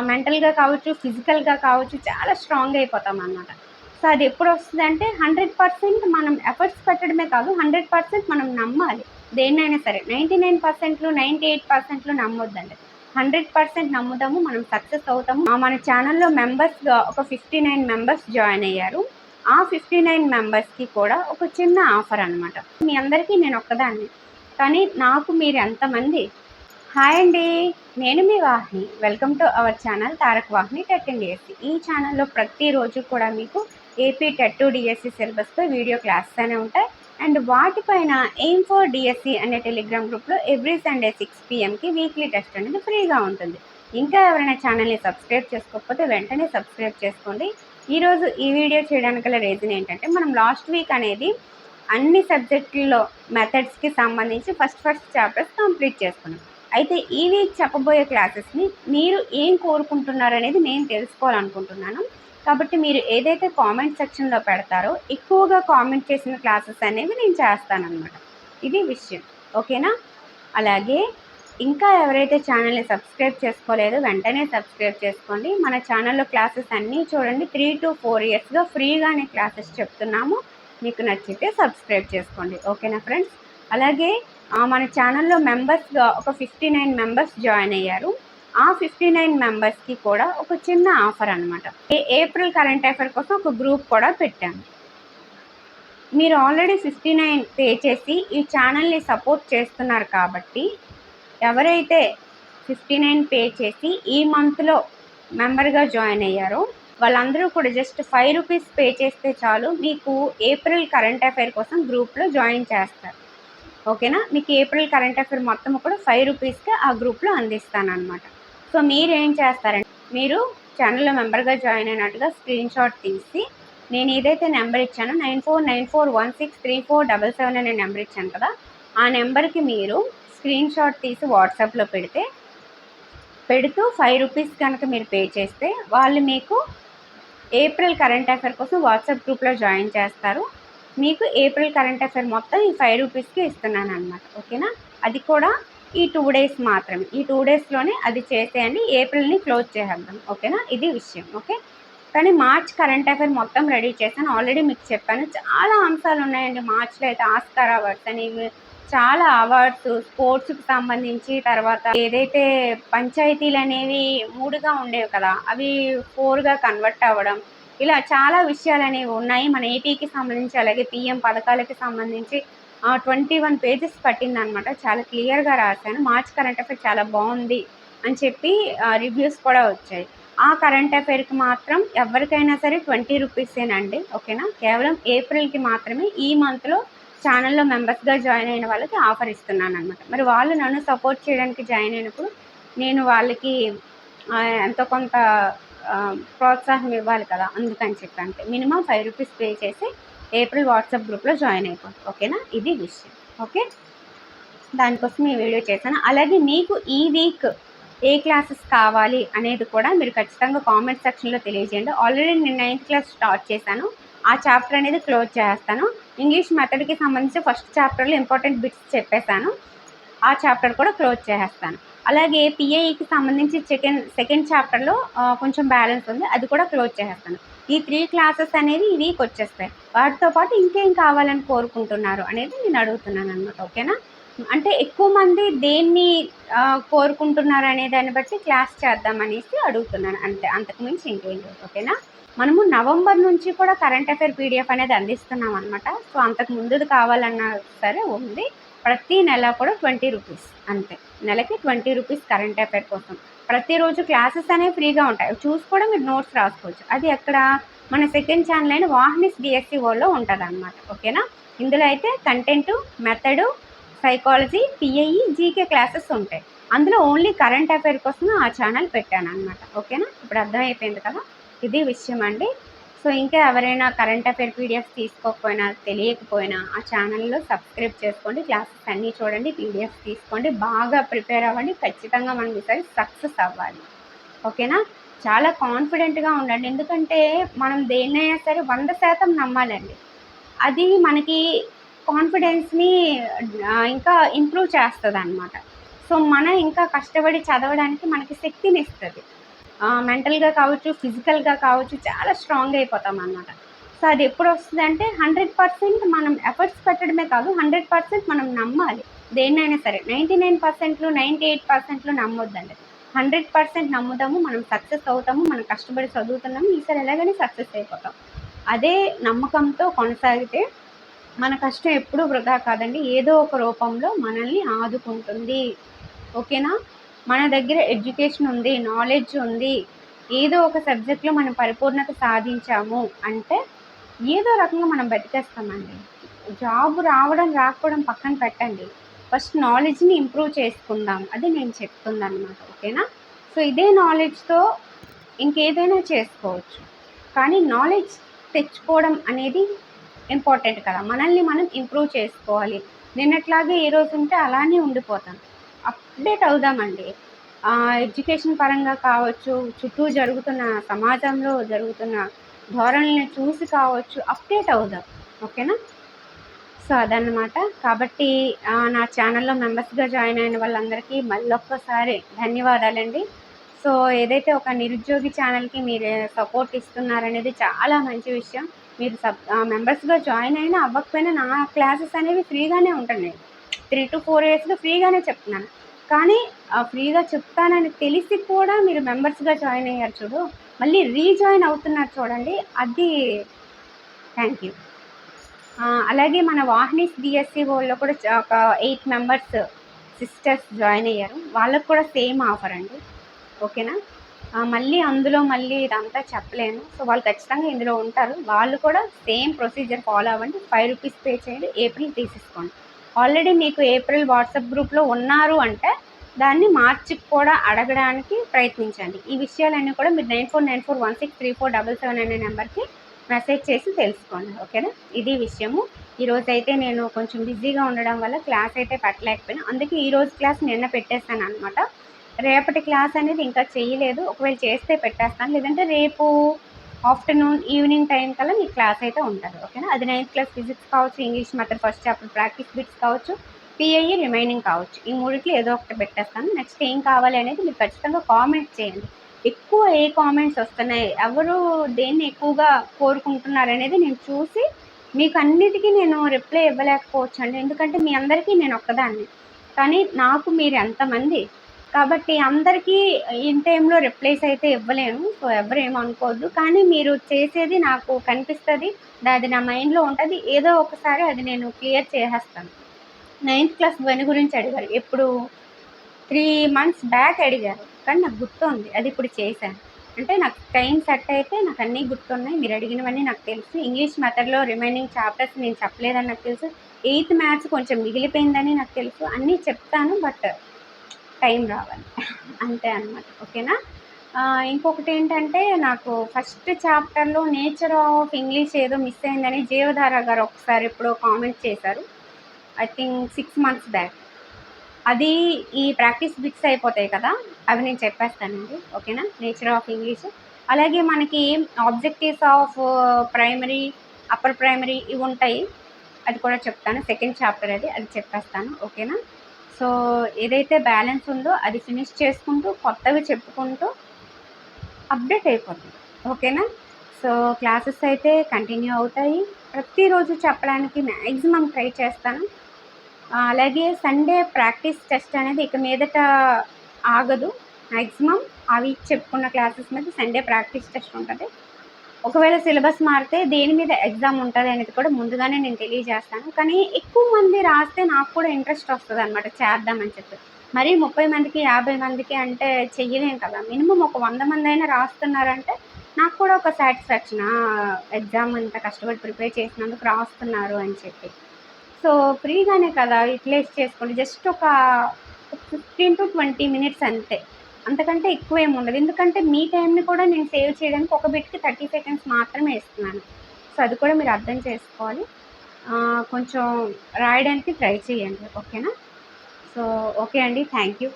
మెంటల్‌గా కావచ్చు, ఫిజికల్‌గా కావచ్చు చాలా స్ట్రాంగ్ అయిపోతామనమాట. సో, అది ఎప్పుడొస్తదంటే 100% మనం ఎఫర్ట్స్ పెట్టడమే కాదు, 100% మనం నమ్మాలి. దేన్నైనా సరే. 99%లు, 98%లు నమ్మొద్దండి. 100% నమ్ముదాము. మనం సక్సెస్ అవుతాము. మన ఛానెల్‌లో మెంబర్స్‌గా ఒక 59 మెంబర్స్ జాయిన్ అయ్యారు. ఆ 59 మెంబర్స్‌కి కూడా ఒక చిన్న ఆఫర్ అనమాట. మీ అందరికీ నేను ఒక్కదాన్ని. కానీ నాకు మీరు ఎంతమంది? హాయ్ అండి. నేను మీ Vahini. Welcome to our channel Tarak Vahini TET and DSC. ఈ ఛానల్‌లో ప్రతిరోజు కూడా మీకు ఏపీ టెట్ డిఎస్సి సిలబస్‌పై వీడియో క్లాసెస్ అనేవి ఉంటాయి. అండ్ వాటిపైన ఎయిమ్ ఫర్ డిఎస్సి అనే టెలిగ్రామ్ గ్రూప్‌లో ఎవ్రీ సండే 6 PMకి వీక్లీ టెస్ట్ అనేది ఫ్రీగా ఉంటుంది. ఇంకా ఎవరైనా ఛానల్‌ని సబ్స్క్రైబ్ చేసుకోకపోతే వెంటనే సబ్స్క్రైబ్ చేసుకోండి. ఈరోజు ఈ వీడియో చేయడానికి గల రీజన్ ఏంటంటే, మనం లాస్ట్ వీక్ అనేది అన్ని సబ్జెక్టుల్లో మెథడ్స్‌కి సంబంధించి ఫస్ట్ చాప్టర్స్ కంప్లీట్ చేసుకున్నాం. అయితే ఈ వీక్ చెప్పబోయే క్లాసెస్‌ని మీరు ఏం కోరుకుంటున్నారనేది నేను తెలుసుకోవాలనుకుంటున్నాను. కాబట్టి మీరు ఏదైతే కామెంట్ సెక్షన్‌లో పెడతారో ఎక్కువగా కామెంట్ చేసిన క్లాసెస్ అనేవి నేను చేస్తానన్నమాట. ఇది విషయం. ఓకేనా? అలాగే ఇంకా ఎవరైతే ఛానల్‌ని సబ్స్క్రైబ్ చేసుకోలేదో వెంటనే సబ్స్క్రైబ్ చేసుకోండి. మన ఛానల్‌లో క్లాసెస్ అన్నీ చూడండి. 3-4 ఇయర్స్‌గా ఫ్రీగానే క్లాసెస్ చెప్తున్నాము. మీకు నచ్చితే సబ్స్క్రైబ్ చేసుకోండి. ఓకేనా ఫ్రెండ్స్? అలాగే మన ఛానల్‌లో మెంబర్స్‌గా ఒక 59 మెంబర్స్ జాయిన్ అయ్యారు. ఆ 59 మెంబర్స్‌కి కూడా ఒక చిన్న ఆఫర్ అనమాట. ఏప్రిల్ కరెంట్ అఫైర్ కోసం ఒక గ్రూప్ కూడా పెట్టాను. మీరు ఆల్రెడీ 59 పే చేసి ఈ ఛానల్‌ని సపోర్ట్ చేస్తున్నారు కాబట్టి, ఎవరైతే 59 పే చేసి ఈ మంత్‌లో మెంబర్‌గా జాయిన్ అయ్యారో వాళ్ళందరూ కూడా జస్ట్ ₹5 పే చేస్తే చాలు, మీకు ఏప్రిల్ కరెంట్ అఫైర్ కోసం గ్రూప్‌లో జాయిన్ చేస్తారు. ఓకేనా? మీకు ఏప్రిల్ కరెంట్ అఫైర్ మొత్తం కూడా ₹5కి ఆ గ్రూప్‌లో అందిస్తానన్నమాట. సో, మీరేం చేస్తారంటే, మీరు ఛానల్‌లో మెంబర్‌గా జాయిన్ అయినట్టుగా స్క్రీన్‌షాట్ తీసి, నేను ఏదైతే నెంబర్ ఇచ్చానో 9494163477 అనే నెంబర్ ఇచ్చాను కదా! ఆ నెంబర్‌కి మీరు స్క్రీన్‌షాట్ తీసి వాట్సాప్‌లో పెడుతూ ₹5 కనుక మీరు పే చేస్తే, వాళ్ళు మీకు ఏప్రిల్ కరెంట్ అఫైర్ కోసం వాట్సాప్ గ్రూప్‌లో జాయిన్ చేస్తారు. మీకు ఏప్రిల్ కరెంట్ అఫైర్ మొత్తం ఈ ₹5కి ఇస్తున్నానన్నమాట. ఓకేనా? అది కూడా ఈ 2 డేస్ మాత్రమే. ఈ 2 డేస్‌లోనే అది చేసేయండి. ఏప్రిల్‌ని క్లోజ్ చేసేద్దాం. ఓకేనా? ఇది విషయం. ఓకే. కానీ మార్చ్ కరెంట్ అఫైర్ మొత్తం రెడీ చేశాను. ఆల్రెడీ మీకు చెప్పాను. చాలా అంశాలు ఉన్నాయండి. మార్చ్‌లో అయితే ఆస్కార్ అవార్డ్స్ అని చాలా అవార్డ్స్, స్పోర్ట్స్‌కి సంబంధించి, తర్వాత ఏదైతే పంచాయతీలు అనేవి 3గా ఉండేవి కదా! అవి 4గా కన్వర్ట్ అవ్వడం. ఇలా చాలా విషయాలనేవి ఉన్నాయి. మన ఏపీకి సంబంధించి, అలాగే పీఎం పథకాలకి సంబంధించి 21 పేజెస్ పట్టిందనమాట. చాలా క్లియర్‌గా రాశాను. మార్చ్ కరెంట్ అఫైర్ చాలా బావుంది అని చెప్పి రివ్యూస్ కూడా వచ్చాయి. ఆ కరెంట్ అఫైర్‌కి మాత్రం ఎవరికైనా సరే ₹20 ఓకేనా? కేవలం ఏప్రిల్‌కి మాత్రమే ఈ మంత్‌లో ఛానల్‌లో మెంబర్స్‌గా జాయిన్ అయిన వాళ్ళకి ఆఫర్ ఇస్తున్నాననమాట. మరి వాళ్ళు నన్ను సపోర్ట్ చేయడానికి జాయిన్ అయినప్పుడు నేను వాళ్ళకి ఎంతో కొంత ప్రోత్సాహం ఇవ్వాలి కదా! అందుకని చెప్పి అంతే. మినిమమ్ ₹5 పే చేసి ఏప్రిల్ వాట్సాప్ గ్రూప్‌లో జాయిన్ అయిపోండి. ఓకేనా? ఇది విషయం. ఓకే. దానికోసం ఈ వీడియో చేశాను. అలాగే మీకు ఈ వీక్ ఏ క్లాసెస్ కావాలి అనేది కూడా మీరు ఖచ్చితంగా కామెంట్ సెక్షన్‌లో తెలియజేయండి. ఆల్రెడీ నేను 9th క్లాస్ స్టార్ట్ చేశాను. ఆ చాప్టర్ అనేది క్లోజ్ చేస్తాను. ఇంగ్లీష్ మెథడ్‌కి సంబంధించి ఫస్ట్ చాప్టర్‌లో ఇంపార్టెంట్ బిట్స్ చెప్పేశాను. ఆ చాప్టర్ కూడా క్లోజ్ చేసేస్తాను. అలాగే పీఐఈకి సంబంధించి సెకండ్ చాప్టర్‌లో కొంచెం బ్యాలెన్స్ ఉంది. అది కూడా క్లోజ్ చేసేస్తాను. ఈ 3 క్లాసెస్ అనేవి ఈ వీక్ వచ్చేస్తాయి. వాటితో పాటు ఇంకేం కావాలని కోరుకుంటున్నారు అనేది నేను అడుగుతున్నానన్నమాట. ఓకేనా? అంటే ఎక్కువ మంది దేన్ని కోరుకుంటున్నారు అనే దాన్ని బట్టి క్లాస్ చేద్దామనేసి అడుగుతున్నాను అంతే. అంతకు మించి ఇంకేం లేదు. ఓకేనా? మనము నవంబర్ నుంచి కూడా కరెంట్ అఫైర్ పీడిఎఫ్ అనేది అందిస్తున్నాం అనమాట. సో, అంతకు ముందుది కావాలన్నా సరే ఉంది. ప్రతి నెల కూడా ₹20 అంతే. నెలకి ₹20 కరెంట్ అఫైర్ కోసం. ప్రతిరోజు క్లాసెస్ అనేవి ఫ్రీగా ఉంటాయి. చూసి కూడా మీరు నోట్స్ రాసుకోవచ్చు. అది ఎక్కడ? మన సెకండ్ ఛానల్ అయిన వాహినిస్ డిఎస్సి వరల్డ్‌లో ఉంటదనమాట. ఓకేనా? ఇందులో అయితే content, method, psychology, PIE, GK classes ఉంటాయి. అందులో ఓన్లీ కరెంట్ అఫైర్ కోసం ఆ ఛానల్ పెట్టాననమాట. ఓకేనా? ఇప్పుడు అర్థమైపోయింది కదా! ఇది విషయం అండి. సో, ఇంకా ఎవరైనా కరెంట్ అఫైర్ పీడిఎఫ్ తీసుకోకపోయినా, తెలియకపోయినా ఆ ఛానల్‌లో సబ్స్క్రైబ్ చేసుకోండి. క్లాసెస్ అన్నీ చూడండి. పీడిఎఫ్ తీసుకోండి. బాగా ప్రిపేర్ అవ్వండి. ఖచ్చితంగా మనం ఈసారి సక్సెస్ అవ్వాలి. ఓకేనా? చాలా కాన్ఫిడెంట్‌గా ఉండండి. ఎందుకంటే మనం దేన్నైనా సరే 100% నమ్మాలండి. అది మనకి కాన్ఫిడెన్స్‌ని ఇంకా ఇంప్రూవ్ చేస్తదనమాట. సో, మనం ఇంకా కష్టపడి చదవడానికి మనకి శక్తినిస్తది. మెంటల్‌గా కావచ్చు, ఫిజికల్‌గా కావచ్చు చాలా స్ట్రాంగ్ అయిపోతామనమాట. సో, అది ఎప్పుడొస్తదంటే 100% మనం ఎఫర్ట్స్ పెట్టడమే కాదు, 100% మనం నమ్మాలి. దేన్నైనా సరే. 99%లు, 98%లు నమ్మొద్దండి. 100% నమ్ముతాము. మనం సక్సెస్ అవుతాము. మనం కష్టపడి చదువుతున్నాము. ఈసారి ఎలాగైనా సక్సెస్ అయిపోతాం. అదే నమ్మకంతో కొనసాగితే మన కష్టం ఎప్పుడూ వృధా కాదండి. ఏదో ఒక రూపంలో మనల్ని ఆదుకుంటుంది. ఓకేనా? మన దగ్గర ఎడ్యుకేషన్ ఉంది, నాలెడ్జ్ ఉంది. ఏదో ఒక సబ్జెక్ట్‌లో మనం పరిపూర్ణత సాధించాము అంటే, ఏదో రకంగా మనం బతికేస్తామండి. జాబ్ రావడం, రాకపోవడం పక్కన పెట్టండి. ఫస్ట్ నాలెడ్జ్‌ని ఇంప్రూవ్ చేసుకుందాం. అది నేను చెప్తుందనమాట. ఓకేనా? సో, ఇదే నాలెడ్జ్‌తో ఇంకేదైనా చేసుకోవచ్చు. కానీ నాలెడ్జ్ తెచ్చుకోవడం అనేది ఇంపార్టెంట్ కదా! మనల్ని మనం ఇంప్రూవ్ చేసుకోవాలి. నిన్నట్లాగే ఈరోజు ఉంటే అలానే ఉండిపోతాం. అప్డేట్ అవుదామండి. ఎడ్యుకేషన్ పరంగా కావచ్చు, చుట్టూ జరుగుతున్న సమాజంలో జరుగుతున్న ధోరణులను చూసి కావచ్చు, అప్డేట్ అవుదాం. ఓకేనా? సో, అదనమాట. కాబట్టి నా ఛానల్‌లో మెంబర్స్‌గా జాయిన్ అయిన వాళ్ళందరికీ మళ్ళొక్కసారి ధన్యవాదాలండి. సో, ఏదైతే ఒక నిరుద్యోగి ఛానల్‌కి మీరు సపోర్ట్ ఇస్తున్నారనేది చాలా మంచి విషయం. మీరు మెంబర్స్‌గా జాయిన్ అయినా, అవ్వకపోయినా నా క్లాసెస్ అనేవి ఫ్రీగానే ఉంటున్నాయి. 3-4 ఇయర్స్‌గా ఫ్రీగానే చెప్తున్నాను. కానీ ఫ్రీగా చెప్తానని తెలిసి కూడా మీరు మెంబర్స్‌గా జాయిన్ అయ్యారు చూడు, మళ్ళీ రీజాయిన్ అవుతున్నారు చూడండి, అది థ్యాంక్ యూ. అలాగే మన వాహినీస్ డీఎస్సీఓలో కూడా ఒక 8 మెంబర్స్ సిస్టర్స్ జాయిన్ అయ్యారు. వాళ్ళకి కూడా సేమ్ ఆఫర్ అండి. ఓకేనా? మళ్ళీ ఇదంతా చెప్పలేను. సో, వాళ్ళు ఖచ్చితంగా ఇందులో ఉంటారు. వాళ్ళు కూడా సేమ్ ప్రొసీజర్ ఫాలో అవ్వండి. ₹5 పే చేయండి. ఏప్రిల్ తీసేసుకోండి. ఆల్రెడీ మీకు ఏప్రిల్ వాట్సాప్ గ్రూప్‌లో ఉన్నారు అంటే, దాన్ని మార్చికి కూడా అడగడానికి ప్రయత్నించండి. ఈ విషయాలన్నీ కూడా మీరు 9494163477 అనే నెంబర్‌కి మెసేజ్ చేసి తెలుసుకోండి. ఓకేనా? ఇది విషయము. ఈరోజైతే నేను కొంచెం బిజీగా ఉండడం వల్ల క్లాస్ అయితే పెట్టలేకపోయాను. అందుకే ఈరోజు క్లాస్ నిన్న పెట్టేసాననమాట. రేపటి క్లాస్ అనేది ఇంకా చేయలేదు. ఒకవేళ చేస్తే పెట్టేస్తాను. లేదంటే రేపు ఆఫ్టర్‌నూన్, ఈవినింగ్ టైం కల్లా మీకు క్లాస్ అయితే ఉంటది. ఓకేనా? అది 9థ్ క్లాస్ ఫిజిక్స్ కావచ్చు, English method first chapter practice bits కావచ్చు, పీఐఈ రిమైనింగ్ కావచ్చు. ఈ మూడిట్లో ఏదో ఒకటి పెట్టేస్తాను. నెక్స్ట్ ఏం కావాలి అనేది మీరు ఖచ్చితంగా కామెంట్ చేయండి. ఎక్కువ ఏ కామెంట్స్ వస్తున్నాయి, ఎవరు దేన్ని ఎక్కువగా కోరుకుంటున్నారనేది నేను చూసి మీకు అన్నిటికీ నేను రిప్లై ఇవ్వలేకపోవచ్చండి. ఎందుకంటే మీ అందరికీ నేను ఒక్కదాన్ని. కానీ నాకు మీరు ఎంతమంది. కాబట్టి అందరికీ ఇన్ టైమ్‌లో రిప్లైస్ అయితే ఇవ్వలేను. సో, ఎవరు ఏమనుకోవద్దు. కానీ మీరు చేసేది నాకు కనిపిస్తది. అది నా మైండ్‌లో ఉంటది. ఏదో ఒకసారి అది నేను క్లియర్ చేసేస్తాను. 9థ్ క్లాస్ ధ్వని గురించి అడిగారు. ఎప్పుడు 3 మంత్స్ బ్యాక్ అడిగారు. కానీ నాకు గుర్తుంది. అది ఇప్పుడు చేశాను. అంటే నాకు టైం సెట్ అయితే నాకు అన్నీ గుర్తున్నాయి. మీరు అడిగినవన్నీ నాకు తెలుసు. ఇంగ్లీష్ మెథడ్‌లో రిమైనింగ్ చాప్టర్స్ నేను చెప్పలేదని నాకు తెలుసు. 8థ్ మ్యాథ్స్ కొంచెం మిగిలిపోయిందని నాకు తెలుసు. అన్నీ చెప్తాను. బట్ టైం రావాలి. అంతే అనమాట. ఓకేనా? ఇంకొకటేంటంటే నాకు ఫస్ట్ చాప్టర్‌లో నేచర్ ఆఫ్ ఇంగ్లీష్ ఏదో మిస్ అయిందని జీవధార గారు ఒకసారి ఎప్పుడో కామెంట్ చేశారు. I think 6 months back. అది ఈ ప్రాక్టీస్ బిట్స్ అయిపోతాయి కదా! అవి నేను చెప్పేస్తానండి. ఓకేనా? Nature of English. అలాగే మనకి objectives of primary, upper primary ఇవుంటాయి. అది కూడా చెప్తాను. సెకండ్ చాప్టర్ అది. అది చెప్పేస్తాను. ఓకేనా? సో, ఏదైతే బ్యాలెన్స్ ఉందో అది ఫినిష్ చేసుకుంటూ, కొత్తవి చెప్పుకుంటూ అప్డేట్ అయిపోతుంది. ఓకేనా? సో, క్లాసెస్ అయితే కంటిన్యూ అవుతాయి. ప్రతిరోజు చెప్పడానికి మ్యాక్సిమం ట్రై చేస్తాను. అలాగే సండే ప్రాక్టీస్ టెస్ట్ అనేది ఇక మీదట ఆగదు. మ్యాక్సిమం ఆ వీక్ చెప్పుకున్న క్లాసెస్ మీద సండే ప్రాక్టీస్ టెస్ట్ ఉంటది. ఒకవేళ సిలబస్ మారితే దేని మీద ఎగ్జామ్ ఉంటది అనేది కూడా ముందుగానే నేను తెలియజేస్తాను. కానీ ఎక్కువ మంది రాస్తే నాకు కూడా ఇంట్రెస్ట్ వస్తదనమాట చేద్దామని చెప్పి. మరీ 30 మందికి, 50 మందికి అంటే చెయ్యలేం కదా! మినిమమ్ ఒక 100 మందైనా రాస్తున్నారంటే నాకు కూడా ఒక సాటిస్ఫాక్షన్. ఎగ్జామ్ ఇంత కష్టపడి ప్రిపేర్ చేసినందుకు రాస్తున్నారు అని చెప్పి. సో, ఫ్రీగానే కదా! యుటిలైజ్ చేసుకోండి. జస్ట్ ఒక 15-20 మినిట్స్ అంతే. అంతకంటే ఎక్కువేమి ఉండదు. ఎందుకంటే మీ టైంని కూడా నేను సేవ్ చేయడానికి ఒక బిట్‌కి 30 సెకండ్స్ మాత్రమే ఇస్తున్నాను. సో, అది కూడా మీరు అర్థం చేసుకోవాలి. కొంచెం రాయడానికి ట్రై చేయండి. ఓకేనా? సో, ఓకే అండి. Thank you.